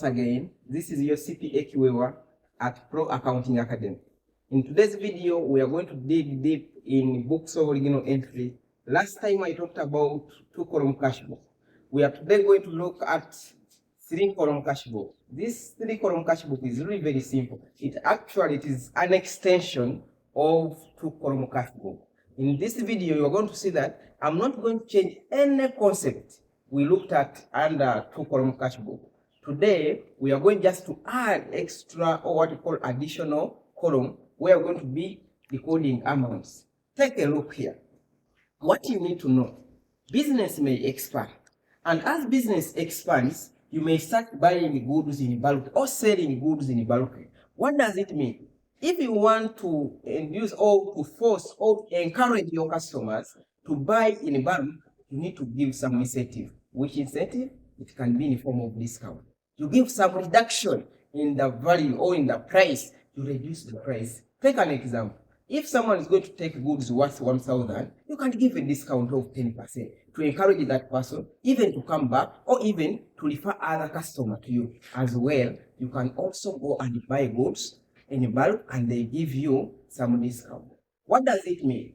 again, this is your CPA QA at Pro Accounting Academy. In today's video, we are going to dig deep in books of original entry. Last time I talked about 2-column cashbook. We are today going to look at 3-column cashbook. This 3-column cashbook is really very simple. It is an extension of 2-column cashbook. In this video, you are going to see that I'm not going to change any concept we looked at under 2-column cashbook. Today, we are going just to add extra or what we call additional column where we're going to be recording amounts. Take a look here. What you need to know, business may expand. And as business expands, you may start buying goods in bulk or selling goods in bulk. What does it mean? If you want to induce or to force or encourage your customers to buy in bulk, you need to give some incentive. Which incentive? It can be in the form of discount. You give some reduction in the value or in the price, you reduce the price. Take an example. If someone is going to take goods worth 1,000, you can give a discount of 10% to encourage that person even to come back or even to refer other customers to you as well. You can also go and buy goods in bulk and they give you some discount. What does it mean?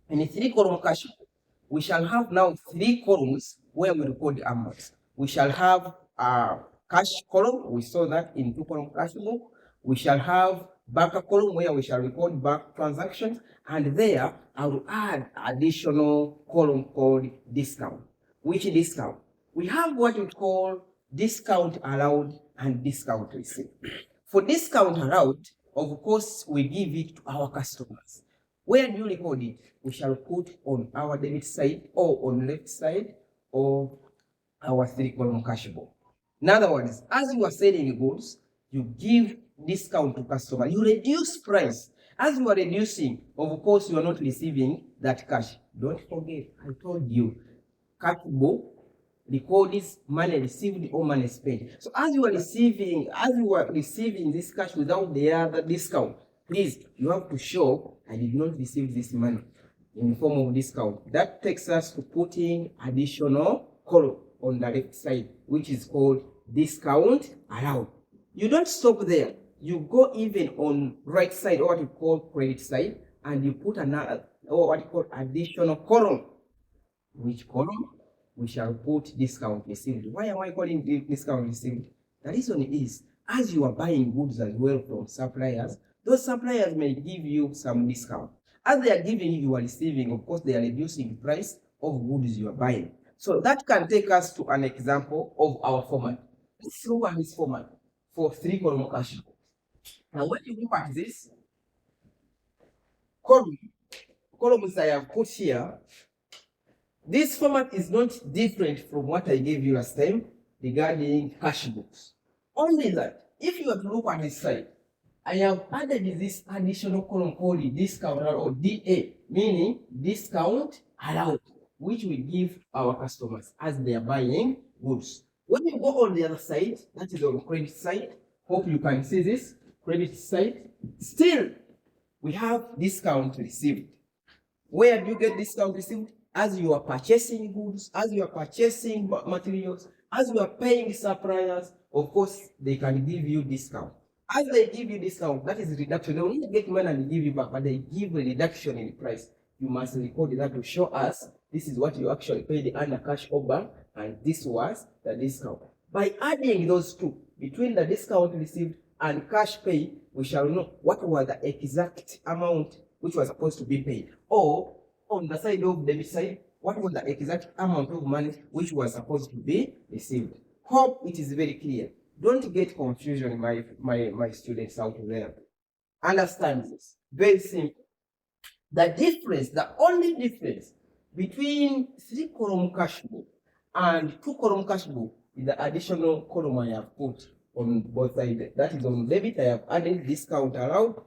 In a 3-column cashbook, we shall have now 3 columns where we record the amounts. We shall have a cash column. We saw that in 2-column cashbook. We shall have bank column where we shall record bank transactions, and there I will add additional column called discount. Which discount? We have what we call discount allowed and discount received. For discount allowed, of course, we give it to our customers. Where do you record it? We shall put on our debit side or on left side of our 3-column cashbook. In other words, as you are selling goods, you give discount to customer. You reduce price. As you are reducing, of course, you are not receiving that cash. Don't forget, I told you, cashbook records money received or money spent. So as you are receiving this cash without the other discount, please, you have to show I did not receive this money in the form of discount. That takes us to putting additional column on the left side, which is called discount allowed. You don't stop there. You go even on right side or what you call credit side, and you put another or what you call additional column. Which column? We shall put discount received. Why am I calling it discount received? The reason is, as you are buying goods as well from suppliers, those suppliers may give you some discount. As they are giving you, you are receiving, of course, they are reducing the price of goods you are buying. So that can take us to an example of our format. Let's look at this format for 3-column cashbook. Now, when you look at this columns I have put here, this format is not different from what I gave you last time regarding cashbooks. Only that, if you have to look at this side, I have added this additional column called discount or DA, meaning discount allowed, which we give our customers as they are buying goods. When you go on the other side, that is on credit side, hope you can see this, credit side, still we have discount received. Where do you get discount received? As you are purchasing goods, as you are purchasing materials, as you are paying suppliers, of course, they can give you discount. As they give you discount, that is reduction. They will not get money and give you back, but they give a reduction in price. You must record that to show us this is what you actually paid under cash or bank, and this was the discount. By adding those two, between the discount received and cash paid, we shall know what was the exact amount which was supposed to be paid. Or on the side of debit side, what was the exact amount of money which was supposed to be received. Hope it is very clear. Don't get confusion, my students out there. Understand this. Very simple. The only difference between 3-column cashbook and 2-column cashbook is the additional column I have put on both sides. That is on debit, I have added discount allowed.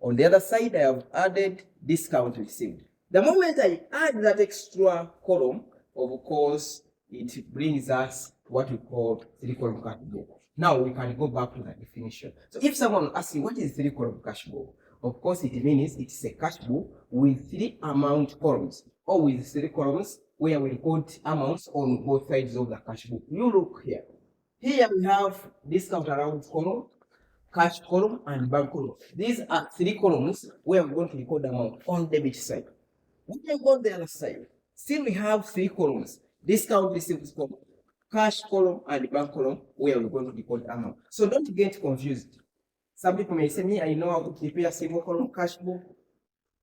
On the other side, I have added discount received. The moment I add that extra column, of course, it brings us what we call 3-column cashbook. Now we can go back to the definition. So if someone asks you what is 3-column cashbook, of course it means it's a cashbook with 3 amount columns, or with 3 columns where we record amounts on both sides of the cashbook. You look here. Here we have discount allowance column, cash column, and bank column. These are 3 columns where we're going to record the amount on debit side. When we go on the other side, still we have 3 columns: discount received column, cash column, and bank column, where we're going to record the amount. So don't get confused. Some people may say, me, I know how to prepare single column cash book.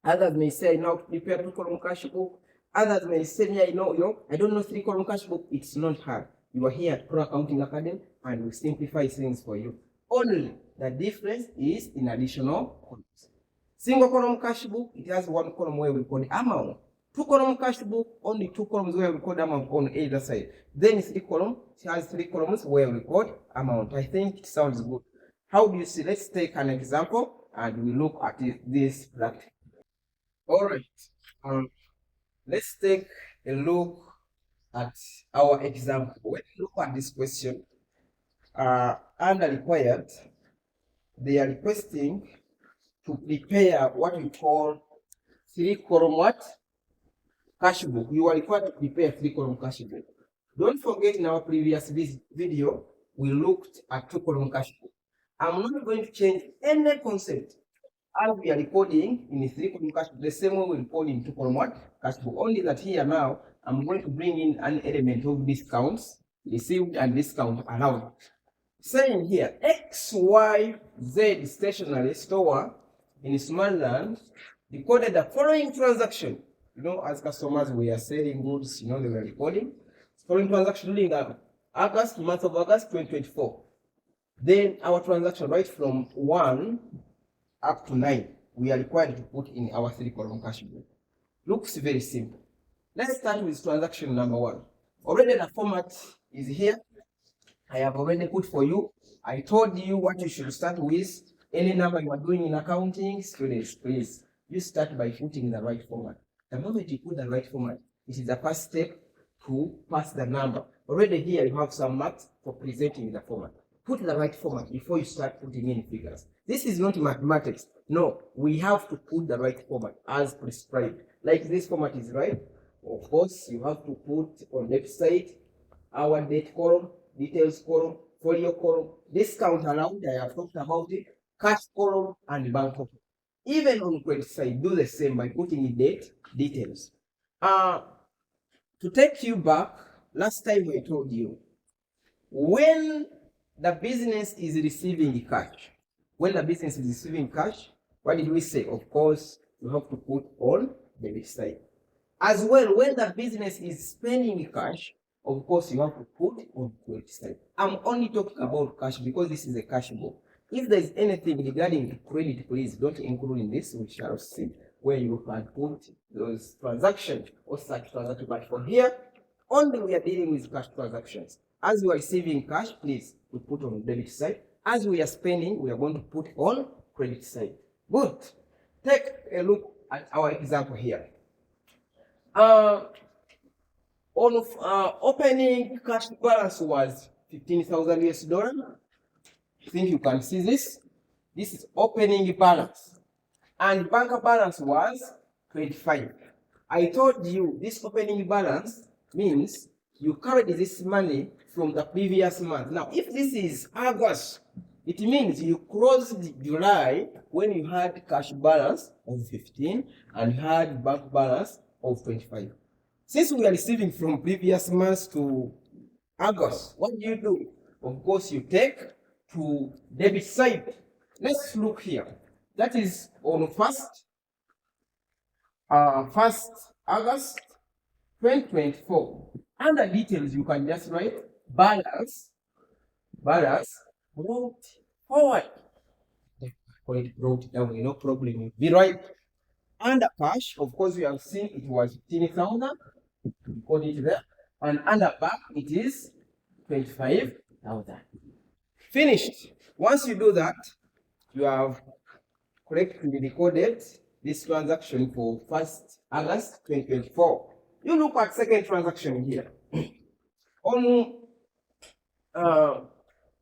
Others may say, I know how to prepare 2 column cash book. Others may say, me, I know, I don't know 3 column cash book. It's not hard. You are here at ProAccounting Academy, and we simplify things for you. Only the difference is in additional columns. Single column cash book, it has 1 column where we record the amount. 2 column cash book, only 2 columns where we record the amount on either side. Then 3 column, it has 3 columns where we record amount. I think it sounds good. How do you see? Let's take an example and we look at this practice. All right. Let's take a look at our example. When you look at this question, under required, they are requesting to prepare what we call 3 column what? Cash book. You are required to prepare 3 column cash book. Don't forget, in our previous video, we looked at 2 column cash book. I'm not going to change any concept. As we are recording in a 3 column cash book, the same way we record in 2 column what? Cash book. Only that here now, I'm going to bring in an element of discounts received and discount allowed. Saying here, XYZ stationery store in Somaliland recorded the following transaction. You know, as customers, we are selling goods, you know, they were recording. Following transaction during the month of August 2024. Then our transaction right from 1 up to 9, we are required to put in our 3 column cash book. Looks very simple. Let's start with transaction number 1. Already the format is here. I have already put for you. I told you what you should start with. Any number you are doing in accounting, students, please, you start by putting the right format. The moment you put the right format, it is the first step to pass the number. Already here you have some marks for presenting the format. Put the right format before you start putting in figures. This is not mathematics. No, we have to put the right format as prescribed. Like this format is right. Of course, you have to put on left side our date column, details column, folio column, discount allowed, I have talked about it, cash column, and bank column. Even on credit side, do the same by putting in date, details. To take you back, last time we told you, when the business is receiving cash, what did we say? Of course, you have to put on the left side. As well, when the business is spending cash, of course, you have to put on the credit side. I'm only talking about cash because this is a cash book. If there is anything regarding credit, please don't include in this. We shall see where you can put those transactions or such transactions. But for here, only we are dealing with cash transactions. As we are receiving cash, please, we put on the debit side. As we are spending, we are going to put on credit side. Good. Take a look at our example here. Opening cash balance was $15,000. I think you can see this. This is opening balance. And bank balance was 25. I told you this opening balance means you carried this money from the previous month. Now, if this is August, it means you closed July when you had cash balance of 15 and you had bank balance of 25. Since we are receiving from previous months to August, what do? Of course, you take to debit side. Let's look here. That is on 1st August 2024. Under details, you can just write balance brought forward. Brought down, no problem. Be right. Under cash, of course, we have seen it was 15,000. Put it there. And under back, it is 25,000. Finished. Once you do that, you have correctly recorded this transaction for 1st August 2024. You look at second transaction here. On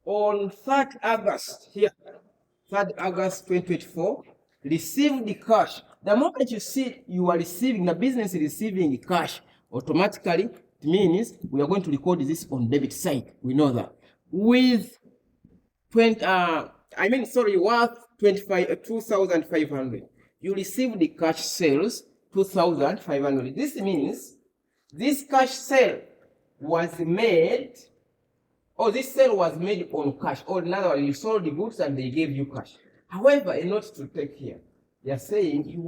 3rd August here, 3rd August 2024, received the cash. The moment you see you are receiving, the business is receiving cash, automatically it means we are going to record this on debit side. We know that. with 20, worth 2,500. You receive the cash sales 2,500. This means this cash sale was made, or this sale was made on cash, or in other words, you sold the goods and they gave you cash. However, a note to take here, they are saying you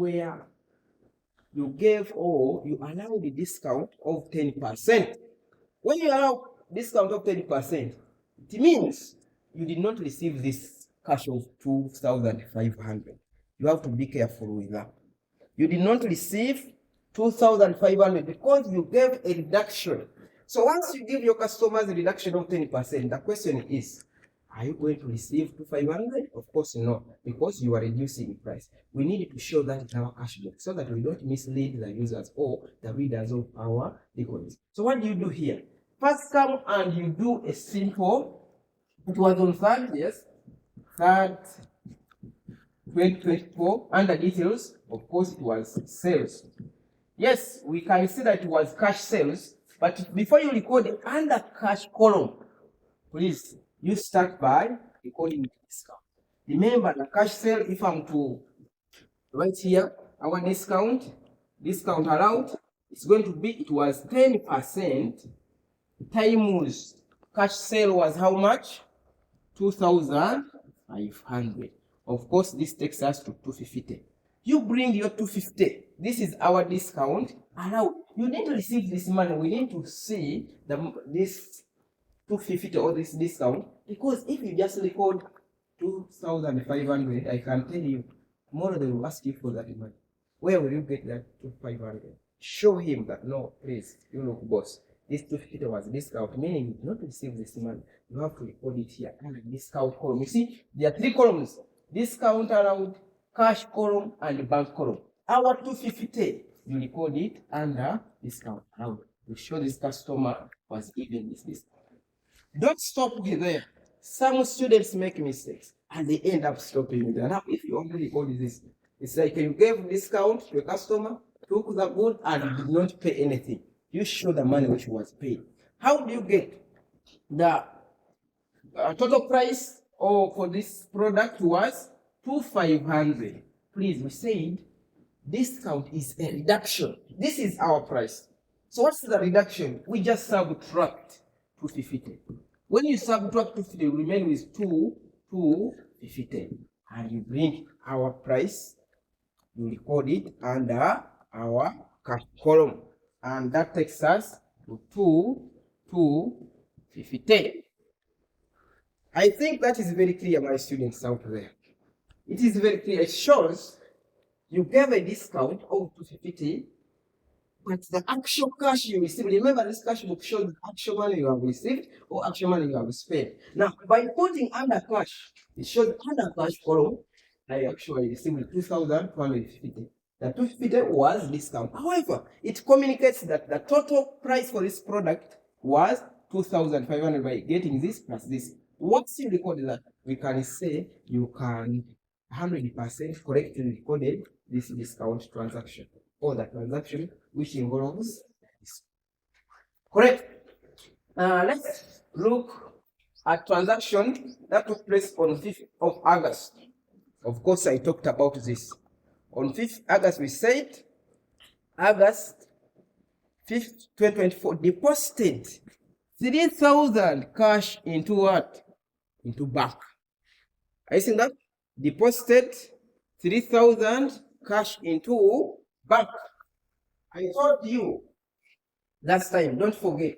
gave or you allow the discount of 10%. When you allow discount of 10%, it means you did not receive this cash of 2,500. You have to be careful with that. You did not receive 2,500 because you gave a reduction. So once you give your customers a reduction of 10%, the question is, are you going to receive 2,500? Of course no, because you are reducing the price. We need to show that in our cash book so that we don't mislead the users or the readers of our records. So what do you do here? First come and you do a simple, it was on 3rd, yes, 3rd, 2024, under details, of course it was sales. Yes, we can see that it was cash sales, but before you record it under cash column, please, you start by recording the discount. Remember the cash sale, if I'm to write here, our discount allowed, it's going to be, it was 10% times cash sale was how much? 2,500. Of course, this takes us to 250. You bring your 250. This is our discount. Allowed. You need to receive this money. We need to see this 250 or this discount, because if you just record 2,500, I can tell you tomorrow they will ask you for that money. Where will you get that 2,500? Show him that no, please, you look boss. This 250 was discount, meaning you do not receive this money. You have to record it here under discount column. You see, there are 3 columns: discount allowed, cash column, and bank column. Our 250, you record it under discount allowed to show this customer was given this discount. Don't stop there. Some students make mistakes and they end up stopping there. Now, if you only record this, it's like you gave discount to a customer, took the good and did not pay anything. You show the money which was paid. How do you get the total price for this product was 2,500? Please, we said discount is a reduction. This is our price. So what's the reduction? We just subtract 250. When you subtract 250, you remain with 250, and you bring our price, you record it under our cash column, and that takes us to 250. I think that is very clear, my students out there. It is very clear. It shows you gave a discount of 250, but the actual cash you received, remember this cash book shows the actual money you have received or actual money you have spent. Now, by putting under cash, it shows under cash column, I actually received 2,250. The 250 was discount. However, it communicates that the total price for this product was 2,500 by getting this plus this. Once you record that, we can say you can 100% correctly recorded this discount transaction, or the transaction which involves this. Correct. Let's look at transaction that took place on 5th of August. Of course, I talked about this. On 5th August, we said August 5th, 2024, deposited 3,000 cash into what? Into bank. Are you seeing that? Deposited 3,000 cash into bank. I told you last time, don't forget,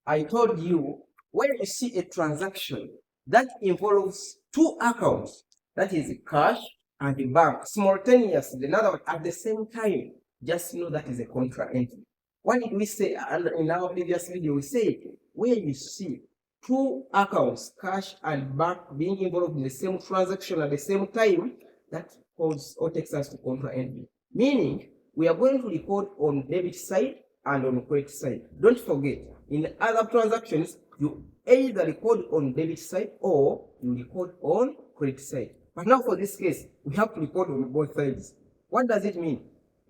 I told you when you see a transaction that involves 2 accounts, that is cash and the bank, simultaneously, in other words, at the same time, just know that is a contra entry. What did we say in our previous video? We said where you see 2 accounts, cash and bank, being involved in the same transaction at the same time, that calls or takes us to contra entry. Meaning, we are going to record on debit side and on credit side. Don't forget, in other transactions, you either record on debit side or you record on credit side. But now for this case, we have to record on both sides. What does it mean?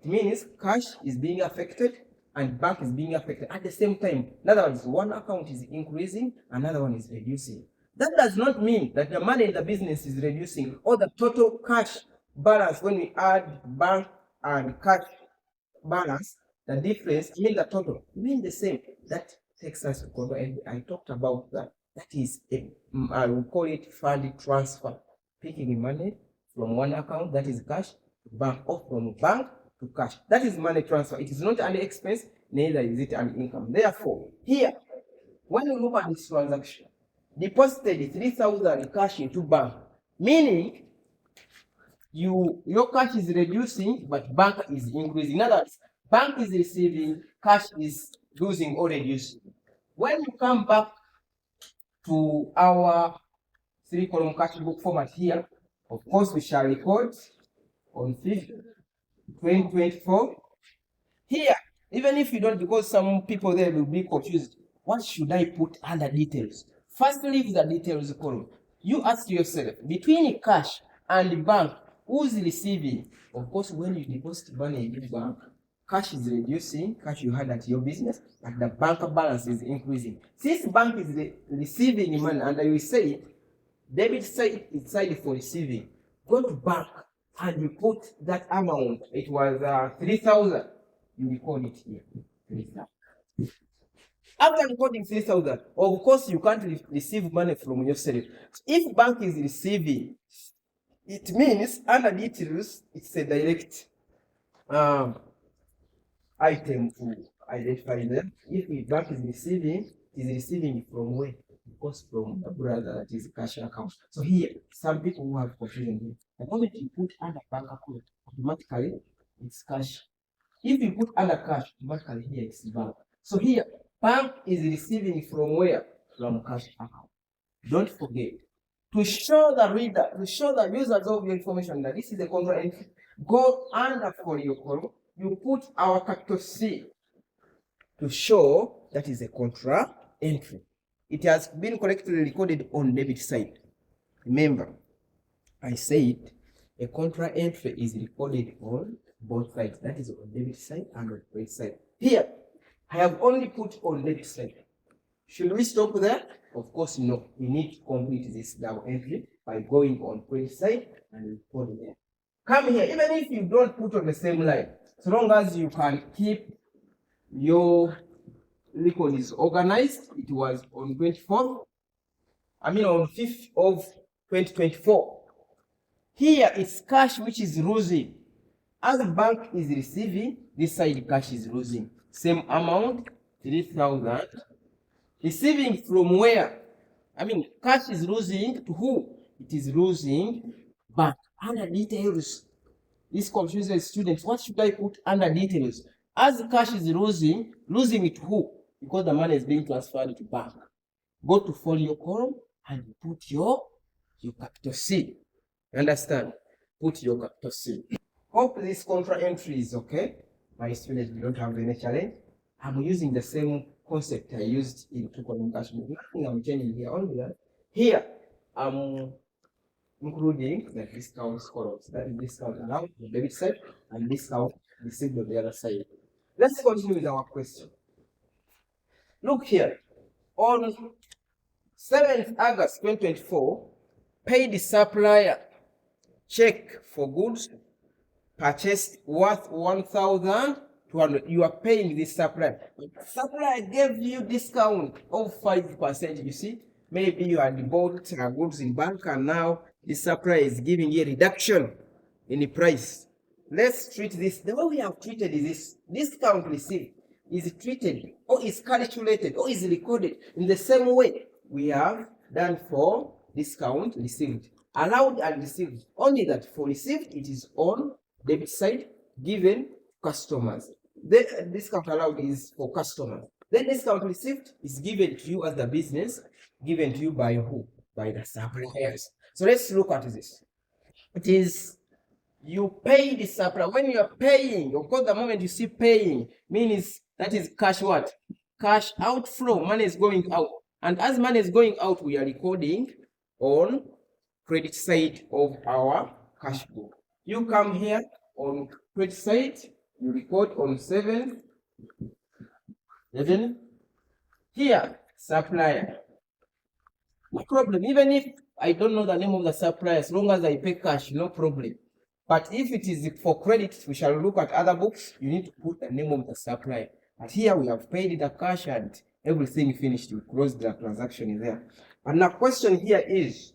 It means cash is being affected and bank is being affected at the same time. In other words, one account is increasing, another one is reducing. That does not mean that the money in the business is reducing or the total cash balance. When we add bank and cash balance, the difference, the total, remain the same. That takes us to contra entry. I talked about that. That is I will call it fund transfer, picking money from one account, that is cash, to bank, or from bank to cash. That is money transfer. It is not an expense, neither is it an income. Therefore, here, when you look at this transaction, deposited 3,000 cash into bank, meaning your cash is reducing, but bank is increasing. In other words, bank is receiving, cash is losing or reducing. When you come back to our 3-column cash book format here, of course, we shall record on 5th, 2024. Here, even if you don't, because some people there will be confused, what should I put under details? First, leave the details column. You ask yourself, between cash and bank, who's receiving? Of course, when you deposit money in bank, cash is reducing, cash you had at your business, but the bank balance is increasing. Since bank is receiving money, and I will say, debit side is side for receiving. Go to bank and you put that amount. It was 3,000. You record it here. 3,000. After recording 3,000, of course you can't receive money from yourself. If bank is receiving, it means under details, it's a direct item to identify them. If the bank is receiving, it is receiving from where? Of course, from the brother, that is cash account. So here, some people who have confusion here. The moment you put under bank account, automatically it's cash. If you put under cash, automatically here it's bank. So here, bank is receiving from where? From cash account. Don't forget to show the reader, to show the users of your information that this is a contra entry. Go under for your column. You put our capital C to show that is a contra entry. It has been correctly recorded on debit side. Remember, I said a contra entry is recorded on both sides. That is on debit side and on credit side. Here, I have only put on debit side. Should we stop there? Of course, no. We need to complete this double entry by going on credit side and recording there. Come here, even if you don't put on the same line, so long as you can keep your record is organized. It was on 24th, on 5th of 2024. Here it's cash which is losing. As the bank is receiving, this side cash is losing. Same amount, 3,000. Receiving from where? Cash is losing to who? It is losing bank. Under details. This confuses students. What should I put under details? As cash is losing it to who? Because the money is being transferred to bank. Go to folio column and put your capital C. Understand? Put your capital C. Hope this contra entry is okay. My students, we don't have any challenge. I'm using the same concept I used in 2-column cash book. Nothing I'm changing here. Only that here I'm including the discount columns. That is discount allowed on the debit side and discount received on the other side. Let's continue with our question. Look here. On 7th August 2024, pay the supplier check for goods purchased worth 1,200. You are paying this supplier. Supplier gave you discount of 5%. You see, maybe you had bought goods in bulk and now the supplier is giving you a reduction in the price. Let's treat this. The way we have treated is this. Discount received is treated or is calculated or is recorded in the same way we have done for discount received. Allowed and received. Only that for received, it is on debit side given customers. The discount allowed is for customers. Then discount received is given to you as the business, given to you by who? By the suppliers. So let's look at this. It is you pay the supplier. When you are paying, of course, the moment you see paying means that is cash what? Cash outflow. Money is going out. And as money is going out, we are recording on credit side of our cash book. You come here on credit side, you record on 7th 11. Here, supplier. No problem. Even if I don't know the name of the supplier, as long as I pay cash, no problem. But if it is for credit, we shall look at other books. You need to put the name of the supplier. But here we have paid the cash and everything finished. We closed the transaction there. And the question here is,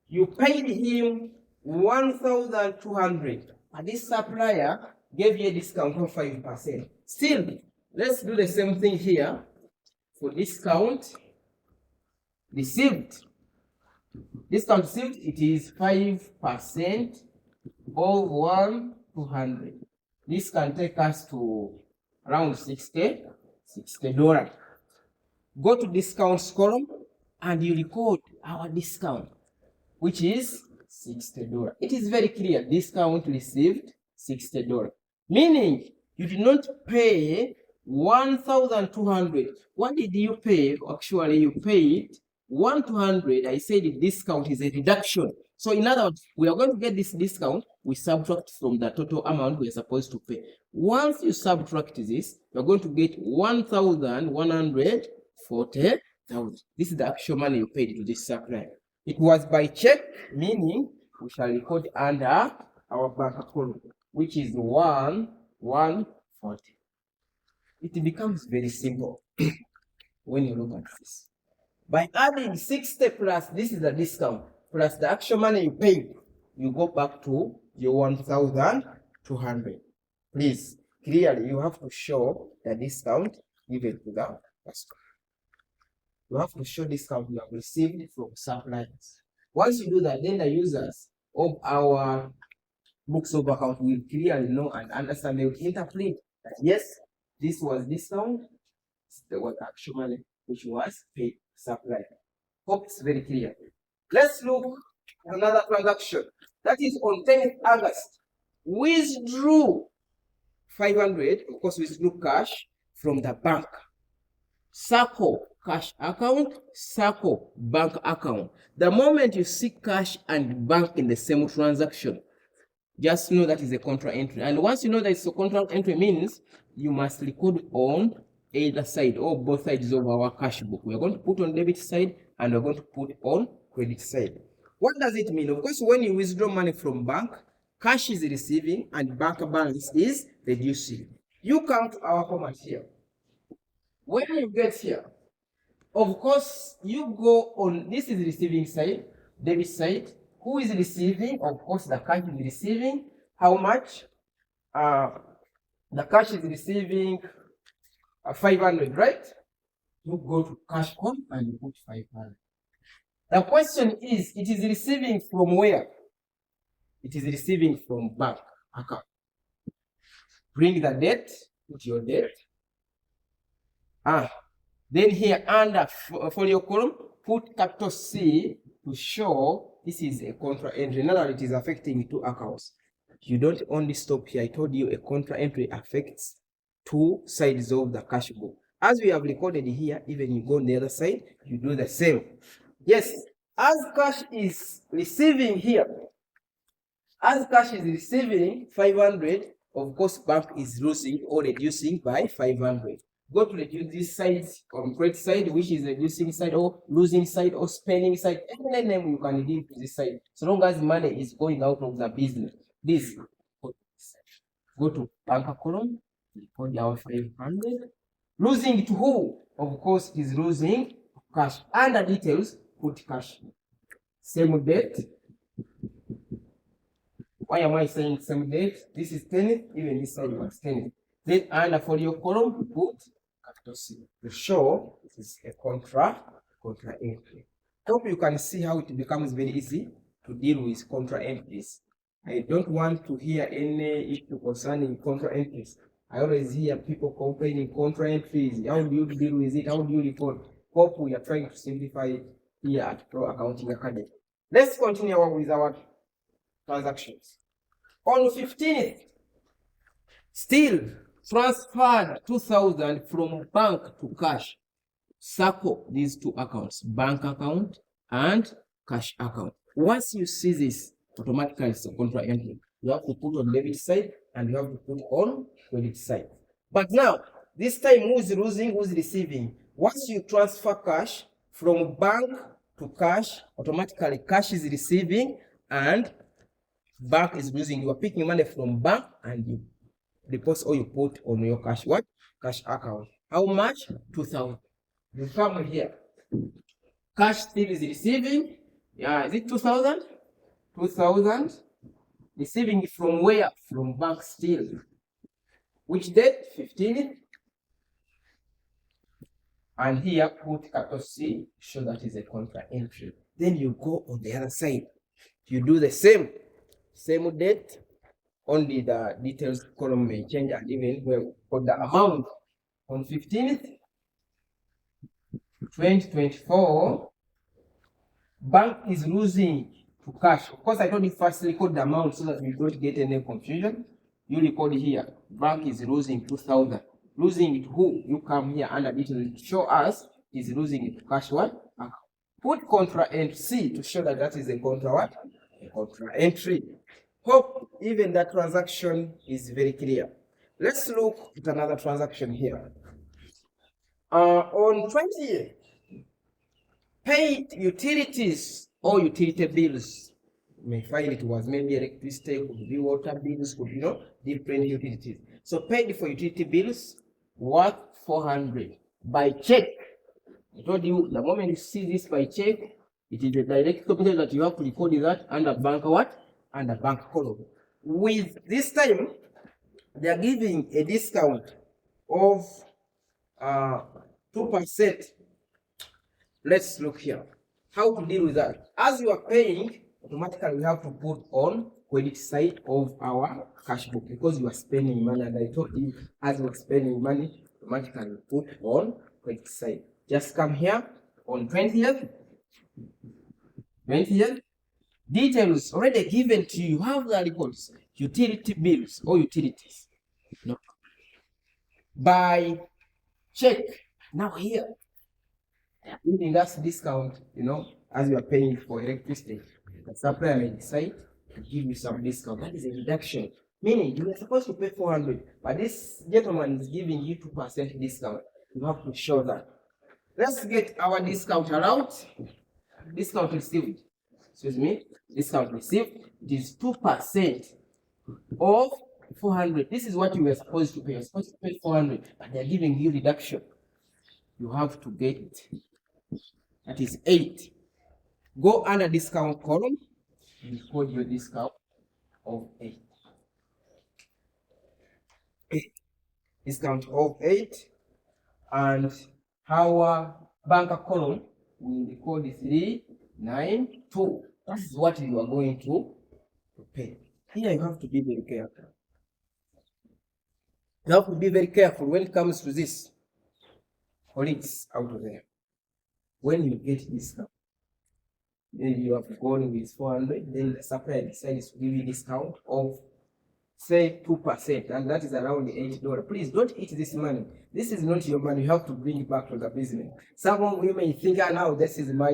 you paid him 1,200, and this supplier gave you a discount of 5%. Still, let's do the same thing here. For discount received, it is 5% of 1,200. This can take us to around $60. Go to discounts column and you record our discount, which is $60. It is very clear, discount received $60. Meaning you did not pay 1,200. What did you pay? Actually, you paid 1,200. I said the discount is a reduction. So in other words, we are going to get this discount. We subtract from the total amount we are supposed to pay. Once you subtract this, you are going to get 1,140,000. This is the actual money you paid to this supplier. It was by check, meaning we shall record under our bank account, which is 1,140. It becomes very simple when you look at this. By adding 60 plus, this is the discount, plus the actual money you paid, you go back to your 1,200. Please, clearly, you have to show the discount given to the customer. You have to show discount you have received from suppliers. Once you do that, then the users of our books of account will clearly know and understand. They will interpret that yes, this was discount, the was actual money which was paid supplier. Hope it's very clear. Let's look at another transaction. That is on 10th August. Withdrew 500, of course, withdrew cash from the bank. Circle cash account, circle bank account. The moment you see cash and bank in the same transaction, just know that is a contra entry. And once you know that it's a contra entry, means you must record on either side or both sides of our cash book. We are going to put on debit side and we're going to put on credit side. What does it mean? Of course, when you withdraw money from bank, cash is receiving and bank balance is reducing. You come to our format here. When you get here, of course, you go on, this is receiving side, debit side. Who is receiving? Of course, the cash is receiving. How much? The cash is receiving 500, right? You go to cash column and you put 500. The question is, it is receiving from where? It is receiving from bank account. Bring the debt, put your debt. Then here under folio column, put capital C to show this is a contra entry. In other words, it is affecting two accounts. You don't only stop here. I told you a contra entry affects two sides of the cash book. As we have recorded here, even you go on the other side, you do the same. Yes, as cash is receiving here, as cash is receiving 500, of course, bank is losing or reducing by 500. Go to reduce this side on credit side, which is reducing side or losing side or spending side. Any name you can give to this side, so long as money is going out of the business. This, go to bank column, record our 500. Losing to who? Of course, is losing cash. Under details, put cash. Same date. Why am I saying same date? This is 10, even this side was 10. Then under folio column, put capital C to show this is a contra entry. Hope you can see how it becomes very easy to deal with contra entries. I don't want to hear any issue concerning contra entries. I always hear people complaining contra entries. How do you deal with it? How do you record? Hope we are trying to simplify it here at ProAccountingAcademy. Let's continue with our transactions. On 15th, still transferred 2,000 from bank to cash. Circle these two accounts, bank account and cash account. Once you see this, automatically it's a contra entry. You have to put on debit side and you have to put on credit side. But now, This time, who's losing, who's receiving? Once you transfer cash from bank to cash, automatically cash is receiving and bank is losing. You are picking money from bank and you deposit or you put on your cash account. How much? 2,000. You come here. Cash still is receiving. Yeah, is it 2,000? 2,000. Receiving from where? From bank still. Which date? 15th. And here put capital C, show that is a contra entry. Then you go on the other side. You do the same date, only the details column may change, and even where for the amount on 15th, 2024, bank is losing to cash. Of course, I told you first record the amount so that we don't get any confusion. You record here, bank is losing 2,000. Losing it to who? You come here under details to show us is losing it to cash what? Put contra entry C to show that that is a contra what? A contra entry. Hope even that transaction is very clear. Let's look at another transaction here. On 20th, paid utilities or utility bills. You may find it was maybe electricity, could be water bills, could be different utilities. So paid for utility bills worth 400 by check. I told you the moment you see this by check, it is a direct capital that you have to record that under bank what? Under bank column. With this time, they are giving a discount of 2%. Let's look here. How to deal with that? As you are paying, automatically we have to put on credit side of our cash book because you are spending money, and I told you as you are spending money, automatically put on credit side. Just come here on 20th. Details already given to you. You have the records, utility bills or utilities. No. By check. Now here, they are giving us discount, as you are paying for electricity. The supplier may decide to give you some discount. That is a reduction. Meaning you are supposed to pay 400, but this gentleman is giving you 2% discount. You have to show that. Let's get our discount allowed. Discount received. Excuse me. Discount received. It is 2% of 400. This is what you were supposed to pay. You're supposed to pay 400, but they're giving you reduction. You have to get, that is 8. Go under discount column, record your discount of 8. Discount of 8, and our banker column will record 392. That is what you are going to pay. Here you have to be very careful. You have to be very careful when it comes to this. Colleagues out there, when you get discount, maybe you have gone with 400, then the supplier decides to give you discount of say 2%, and that is around $8. Please don't eat this money. This is not your money. You have to bring it back to the business. Some of you may think, now this is my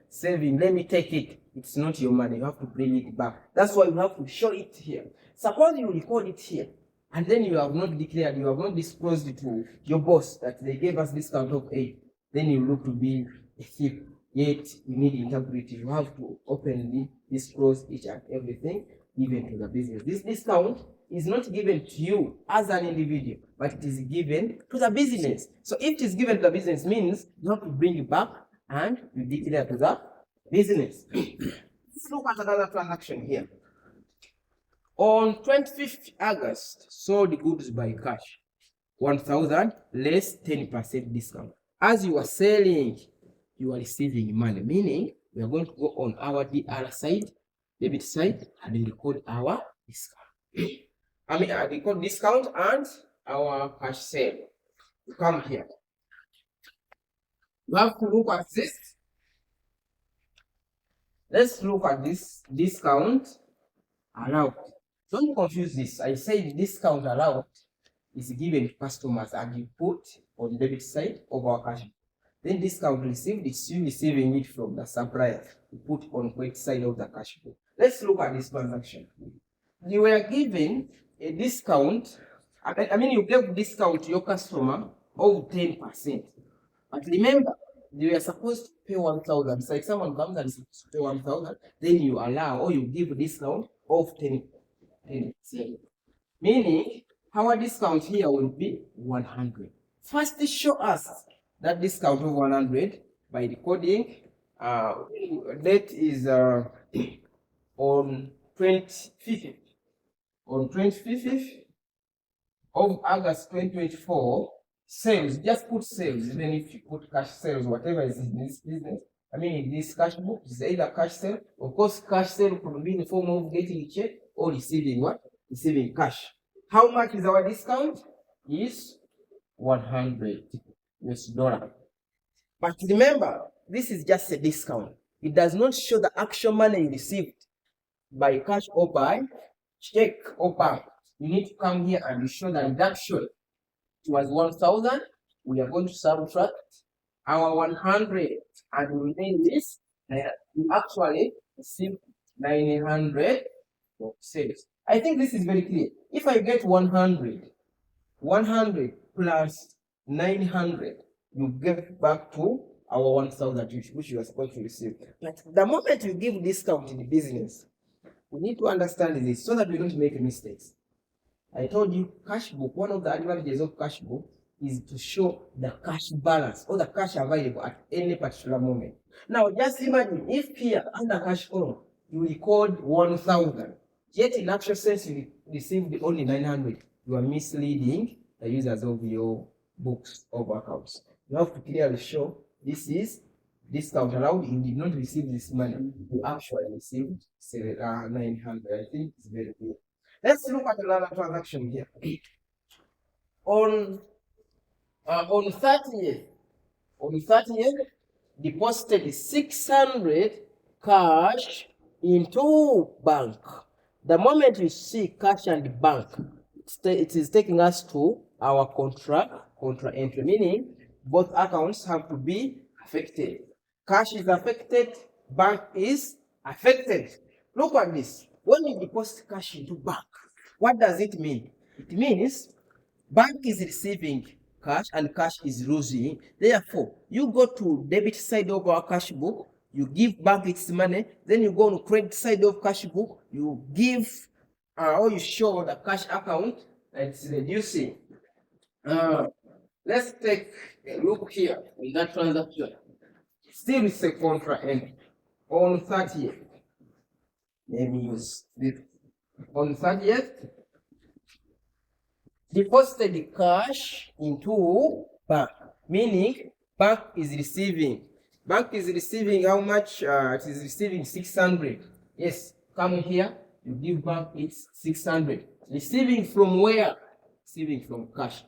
saving, let me take it. It's not your money. You have to bring it back. That's why you have to show it here. Suppose you record it here, and then you have not declared, you have not disclosed it to your boss that they gave us discount of 8. Then you look to be a thief. Yet you need integrity. You have to openly disclose each and everything given to the business. This discount is not given to you as an individual, but it is given to the business. So if it is given to the business, means you have to bring it back and you declare to the business. Let's look at another transaction here. On 25th August, sold goods by cash, 1,000 less 10% discount. As you are selling, you are receiving money, meaning we are going to go on our DR side, debit side, and record our discount. Record discount and our cash sale. You come here. You have to look at this. Let's look at this discount allowed. Don't confuse this. I said discount allowed is given to customers and you put on the debit side of our cash. Then discount received is you receiving it from the supplier. You put on credit side of the cash book. Let's look at this transaction. You were given a discount I mean, you gave discount to your customer of 10%. But remember, you are supposed to pay 1,000. So if someone comes and is supposed to pay 1,000, then you allow or you give a discount of 10%. Meaning, our discount here will be 100. First, show us that discount of 100 by recording. Date is on 25th. On 25th of August 2024, sales, just put sales, even if you put cash sales, whatever is in this business. I mean, in this cash book is either cash sale. Of course, cash sale could be in the form of getting a check or receiving what? Receiving cash. How much is our discount? Is 100 US dollar. But remember, this is just a discount. It does not show the actual money you received by cash or by check or bank. You need to come here and you show the reduction. It was 1,000. We are going to subtract our 100 and remain this. You actually receive 900 for sales. I think this is very clear. If I get 100 plus 900, you get back to our 1,000 which you are supposed to receive. But the moment you give discount in the business, we need to understand this so that we don't make mistakes. I told you, cash book, one of the advantages of cash book is to show the cash balance or the cash available at any particular moment. Now, just imagine if here under cash column, you record 1,000, yet in actual sense you received only 900. You are misleading the users of your books of accounts. You have to clearly show this is discount allowed. You did not receive this money. You actually received 900. I think it's very clear. Let's look at another transaction here. On 30th, deposited 600 cash into bank. The moment you see cash and bank, it is taking us to our contra entry, meaning both accounts have to be affected. Cash is affected, bank is affected. Look at this. When you deposit cash into bank, what does it mean? It means bank is receiving cash and cash is losing. Therefore, you go to debit side of our cash book, you give bank its money, then you go on credit side of cash book, you give or you show the cash account that it's reducing. Let's take a look here in that transaction. Still it's a contra entry. On 30th, let me use this. On 30th, deposited the cash into bank, meaning bank is receiving. Bank is receiving how much? It is receiving 600. Yes, come here, you give bank it's 600. Receiving from where? Receiving from cash.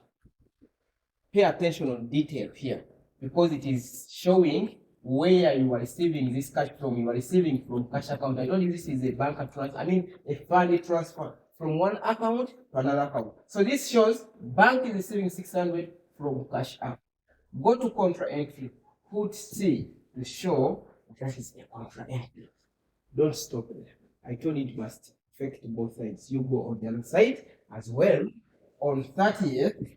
Pay attention on detail here because it is showing where you are receiving this cash from. You are receiving from cash account. I don't know if this is a bank transfer. I mean a fund transfer from one account to another account. So this shows bank is receiving 600 from cash account. Go to contra entry. Put C to show that is a contra entry. Don't stop there. I told you it must affect both sides. You go on the other side as well. On 30th,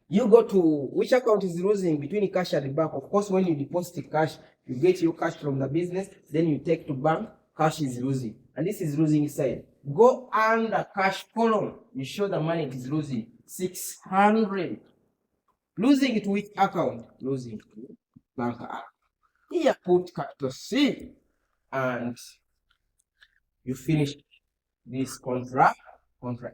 you go to which account is losing between cash and the bank. Of course, when you deposit cash, you get your cash from the business, then you take to bank, cash is losing. And this is losing side. Go under cash column, you show the money it is losing. 600. Losing it with account, losing to bank account. Here put capital C and you finish this contra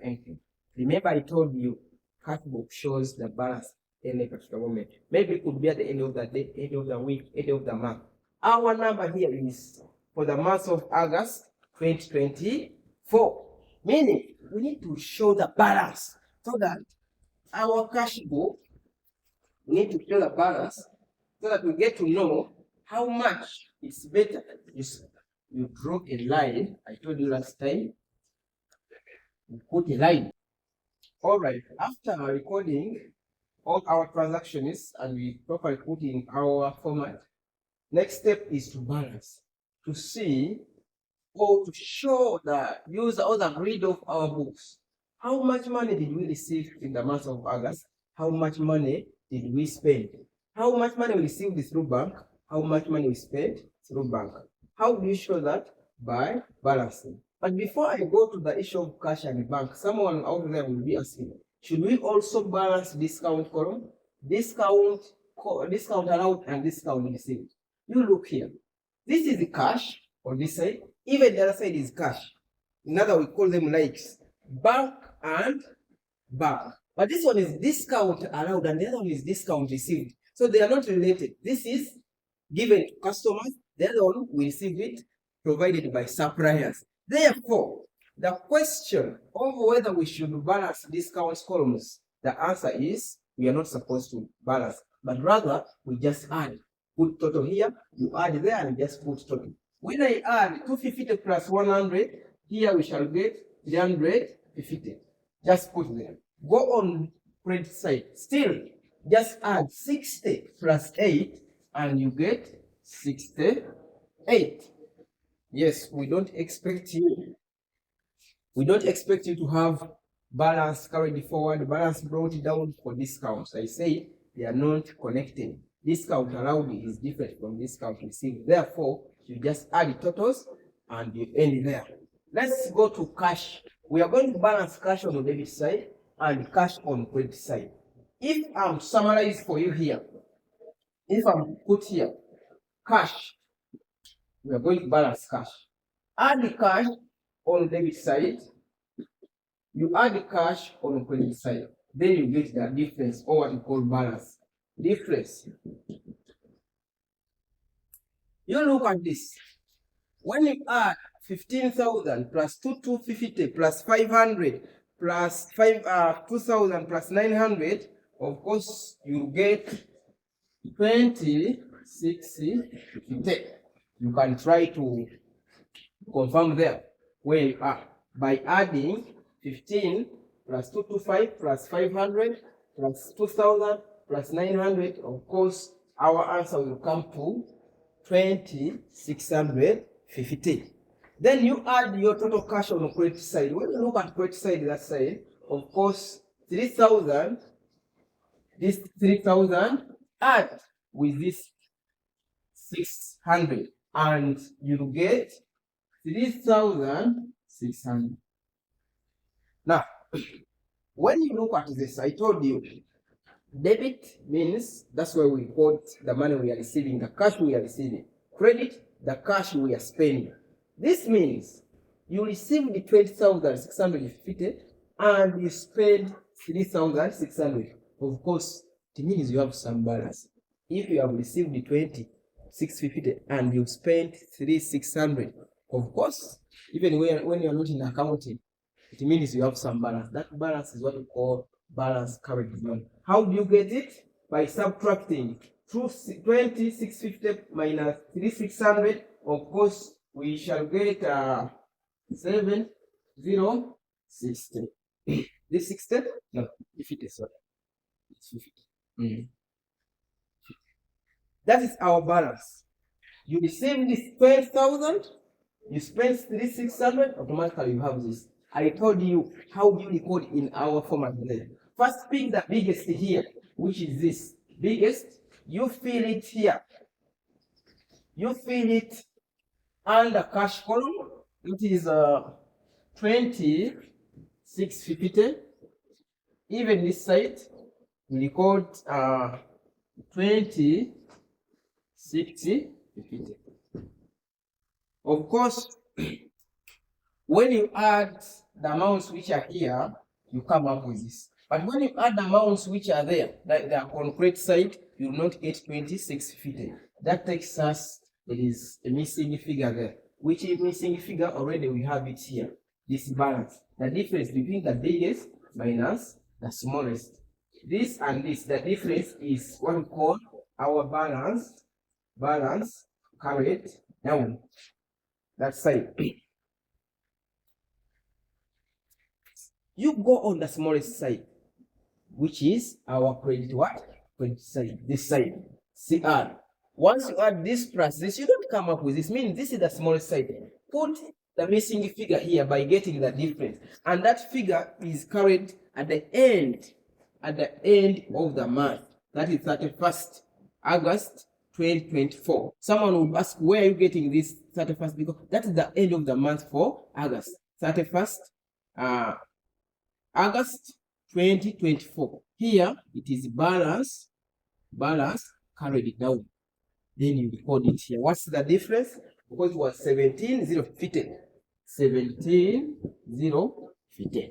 entry. Remember I told you cash book shows the balance in a particular moment. Maybe it could be at the end of the day, end of the week, end of the month. Our number here is for the month of August 2024. Meaning we need to show the balance so that our cash book, we need to show the balance so that we get to know how much it's better. You draw a line. I told you last time. You put a line. All right. After recording all our transactions and we properly put in our format, next step is to balance to see or to show the user or the reader of our books how much money did we receive in the month of August, how much money did we spend, how much money we received through bank, how much money we spent through bank. How do you show that? By balancing. But before I go to the issue of cash and bank, someone out there will be asking, should we also balance discount column? Discount allowed and discount received. You look here. This is the cash on this side. Even the other side is cash. In other, we call them likes. Bank and bank. But this one is discount allowed and the other one is discount received. So they are not related. This is given to customers. The other one we receive it provided by suppliers. Therefore, the question of whether we should balance discounts columns, the answer is we are not supposed to balance, but rather we just add. Put total here, you add there and just put total. When I add 250 plus 100, here we shall get 350. Just put there. Go on credit side. Still, just add 60 plus 8 and you get 68. Yes, we don't expect you to have balance carried forward, balance brought down for discounts. I say they are not connected. Discount allowed is different from discount received. Therefore, you just add totals and you end there. Let's go to cash. We are going to balance cash on the debit side and cash on credit side. If I'm summarize for you here, if I'm put here cash, we are going to balance cash. Add the cash on debit side, you add the cash on the credit side. Then you get the difference, or what we call balance. Difference. You look at this. When you add 15,000 plus 2,250 plus 500 plus 2,000 plus 900, of course you get 2650. You can try to confirm there where you are by adding 15 plus 225 plus 500 plus 2,000 plus 900. Of course, our answer will come to 2,650. Then you add your total cash on the credit side. When you look at credit side, that side, of course, 3,000. This 3,000 add with this 600, and you get 3,600. Now, when you look at this, I told you, debit means that's where we quote the money we are receiving, the cash we are receiving. Credit, the cash we are spending. This means you receive the 20,650 and you spend 3,600. Of course, it means you have some balance. If you have received the 20,650 and you spent 3,600, of course, even when you are not in accounting, it means you have some balance. That balance is what we call balance carried forward. How do you get it? By subtracting 20,650 minus 3,600. Of course, we shall get 7,060. This 60? No, 50. Sorry, it's 50. That is our balance. You receive this 12,000. You spend 3,600. Automatically, you have this. I told you how do you record in our format there. First, pick the biggest here, which is this biggest. You fill it here. You fill it under cash column. It is 20,650. Even this side, we record 20,650. Of course, when you add the amounts which are here, you come up with this. But when you add the amounts which are there, like the concrete side, you will not get 2650. That takes us, there is a missing figure there. Which is missing figure? Already we have it here. This balance. The difference between the biggest minus the smallest. This and this, the difference is what we call our balance carried down. That side. You go on the smallest side, which is our credit what? Credit side. This side. CR. Once you add this plus this, you don't come up with this. Meaning this is the smallest side. Put the missing figure here by getting the difference, and that figure is carried at the end of the month. That is 31st August 2024. Someone would ask, where are you getting this 31st? Because that is the end of the month for August. 31st August 2024. Here it is balance carried down. Then you record it here. What's the difference? Because it was 17,015. 17,015.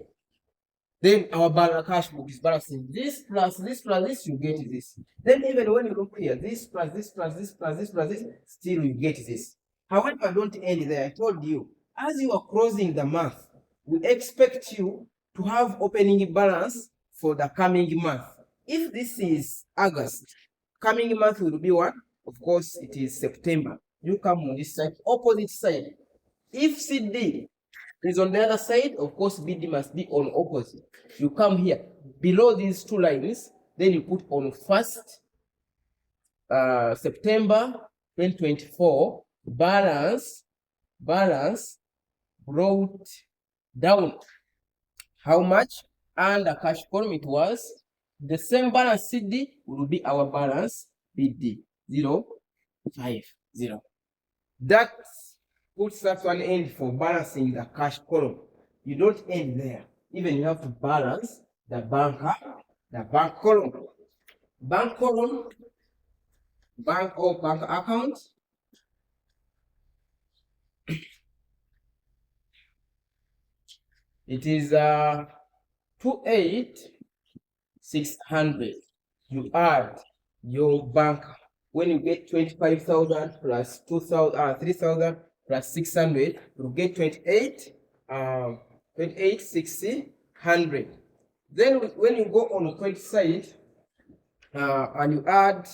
Then our balance cash book is balancing this plus this plus this, you get this. Then even when you look here, this plus this plus this plus this plus this, still you get this. However, don't end there. I told you, as you are closing the month, we expect you to have opening balance for the coming month. If this is August, coming month will be what? Of course, it is September. You come on this side, opposite side. If CD is on the other side, of course, BD must be on opposite. You come here, below these two lines, then you put on 1st September 2024, balance brought down. How much? And the cash column, it was the same balance CD will be our balance BD 050. That puts that one end for balancing the cash column. You don't end there. Even you have to balance the bank column. Bank column, bank or bank account. It is 28,600. You add your bank. When you get 25,000 plus 3,000 plus 600, you get 28,600. Then when you go on the credit side and you add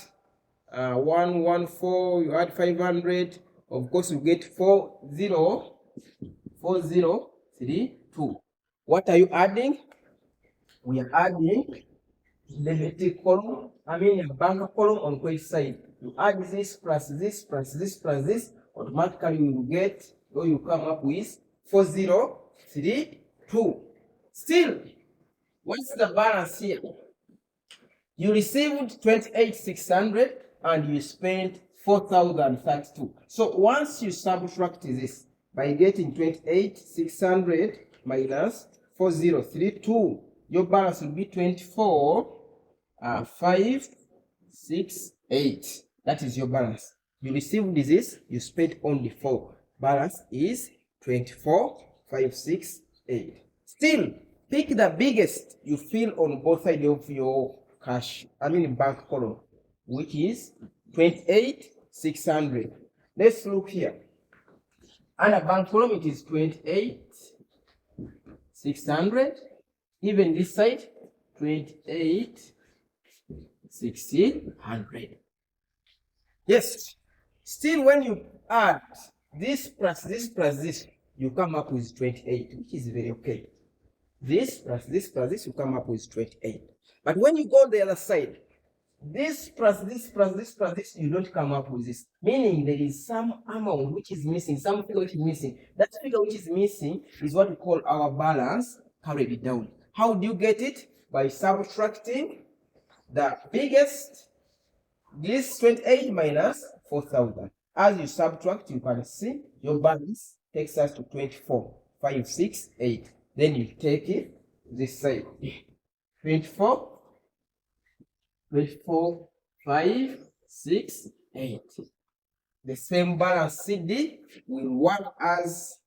114, you add 500, of course you get 4032. What are you adding? We are adding debit column, your bank column on credit side. You add this plus this plus this plus this, automatically you will get, or you come up with 4032. Still, what's the balance here? You received 28,600 and you spent 4,032. So once you subtract this by getting 28,600 minus 4032, your balance will be 24,568. That is your balance. You received this, you spent only 4. Balance is 24,568. Still, pick the biggest you feel on both sides of your bank column, which is 28,600. Let's look here. And a bank column, it is 28,600. Even this side, 28,600. Yes. Still, when you add this plus this plus this, you come up with 28, which is very okay. This plus this plus this, you come up with 28. But when you go on the other side, this plus this plus this plus this, you don't come up with this. Meaning there is some amount which is missing, some figure which is missing. That figure which is missing is what we call our balance carried down. How do you get it? By subtracting the biggest, this 28 minus 4,000. As you subtract, you can see your balance takes us to 24,568. Then you take it this side. 24,568. The same balance CD will work as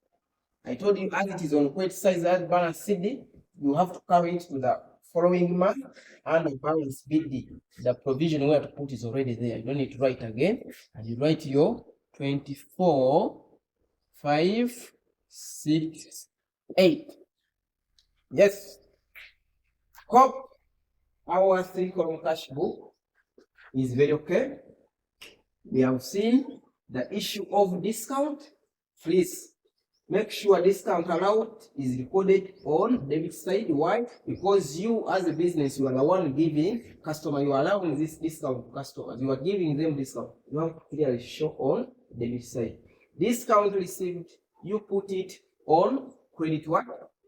I told you, as it is on credit side as balance CD, you have to carry it to the following month, and the balance BD. The provision where to put is already there. You don't need to write again, and you write your 24,568. Yes. Hope our 3-column cash book is very okay. We have seen the issue of discount. Please make sure discount allowed is recorded on debit side. Why? Because you as a business, you are the one giving customer, you are allowing this discount to customers. You are giving them discount. You have to clearly show on debit side. Discount received you put it on credit what?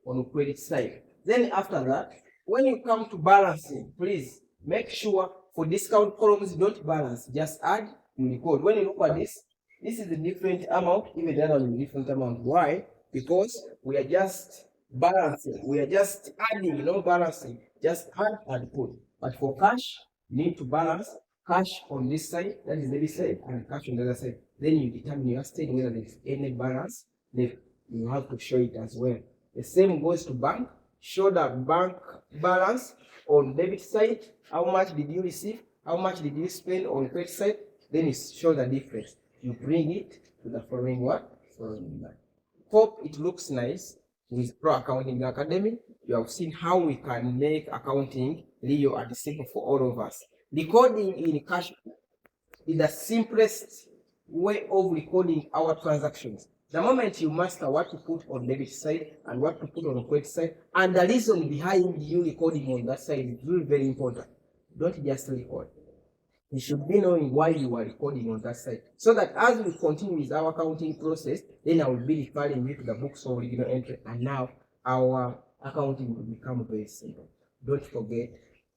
On credit side. Then after that, when you come to balancing, please make sure for discount columns, don't balance, just add, you record. When you look at this is the different amount, even the other one is different amount. Why? Because we are just balancing, we are just adding, not balancing, just add and put. But for cash, you need to balance cash on this side, that is the debit side, and cash on the other side. Then you determine your state whether there is any balance left. You have to show it as well. The same goes to bank. Show the bank balance on debit side. How much did you receive? How much did you spend on credit side? Then you show the difference. You bring it to the following what? Following line. Hope it looks nice. With Pro Accounting Academy, you have seen how we can make accounting real and simple for all of us. Recording in cashbook is the simplest way of recording our transactions. The moment you master what to put on debit side and what to put on the credit side, and the reason behind you recording on that side is really very important. Don't just record. You should be knowing why you are recording on that side, so that as we continue with our accounting process, then I will be referring you to the books of original entry, and now our accounting will become very simple. Don't forget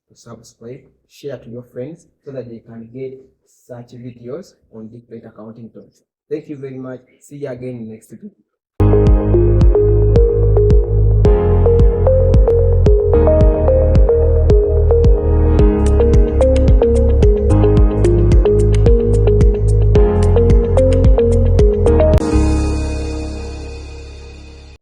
to subscribe, share to your friends, so that they can get such videos on different accounting topics. Thank you very much. See you again in the next video.